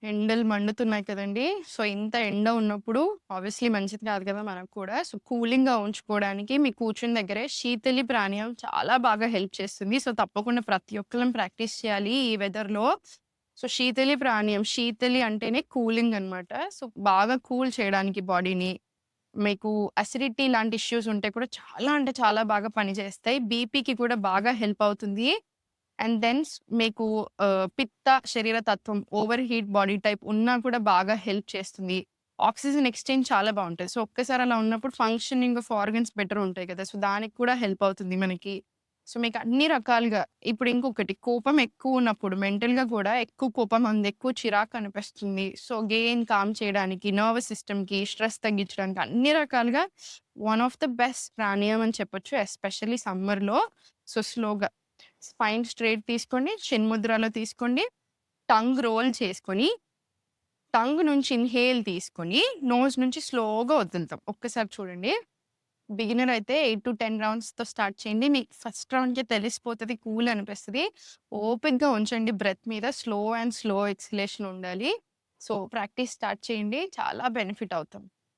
ఎండలు మండుతున్నాయి కదండీ! సో, ఇంత ఎండ ఉన్నప్పుడు ఆబ్వియస్‌లీ మంచిది కాదు కదా మనకు కూడా. సో, కూలింగ్‌గా ఉంచుకోవడానికి మీ కూర్చున్న దగ్గరే శీతలి ప్రాణాయామం చాలా బాగా హెల్ప్ చేస్తుంది. సో, తప్పకుండా ప్రతి ఒక్కళ్ళం ప్రాక్టీస్ చేయాలి ఈ వెదర్‌లో. సో, శీతలి ప్రాణాయామం శీతలి అంటేనే కూలింగ్ అనమాట. సో, బాగా కూల్ చేయడానికి బాడీని. మీకు అసిడిటీ లాంటి ఇష్యూస్ ఉంటే కూడా చాలా అంటే చాలా బాగా పనిచేస్తాయి. బీపీకి కూడా బాగా హెల్ప్ అవుతుంది. అండ్ దెన్ మీకు పిత్త శరీర తత్వం, ఓవర్ హీట్ బాడీ టైప్ ఉన్నా కూడా బాగా హెల్ప్ చేస్తుంది. ఆక్సిజన్ ఎక్స్‌చేంజ్ చాలా బావుంటది. సో, ఒక్కసారి అలా ఉన్నప్పుడు ఫంక్షనింగ్ ఆఫ్ ఆర్గన్స్ బెటర్ ఉంటాయి కదా! సో, దానికి కూడా హెల్ప్ అవుతుంది మనకి. సో, మీకు అన్ని రకాలుగా ఇప్పుడు ఇంకొకటి కోపం ఎక్కువున్నప్పుడు మెంటల్‌గా కూడా ఎక్కువ కోపం ఉంది, ఎక్కువ చిరాకు అనిపిస్తుంది. సో, కామ్ చేయడానికి, నర్వస్ సిస్టమ్‌కి, స్ట్రెస్ తగ్గించడానికి అన్ని రకాలుగా వన్ ఆఫ్ ద బెస్ట్ ప్రాణాయామం అని చెప్పొచ్చు. ఎస్పెషల్లీ సమ్మర్‌లో. సో, స్లోగా స్పైన్ స్ట్రెయిట్ తీసుకోండి. చిన్ముద్రలో తీసుకోండి. టంగ్ రోల్ చేసుకొని, టంగ్ నుంచి ఇన్‌హేల్ తీసుకొని, నోస్ నుంచి స్లోగా వదులుతాం. ఒక్కసారి చూడండి. బిగినర్ అయితే 8-10 రౌండ్స్‌తో స్టార్ట్ చేయండి. మీకు ఫస్ట్ రౌండ్‌కే తెలిసిపోతది. కూల్ అనిపిస్తది. ఓపికగా ఉంచండి బ్రెత్ మీద. స్లో ఎక్స్‌హలేషన్ ఉండాలి. సో, ప్రాక్టీస్ స్టార్ట్ చేయండి. చాలా బెనిఫిట్ అవుతాం.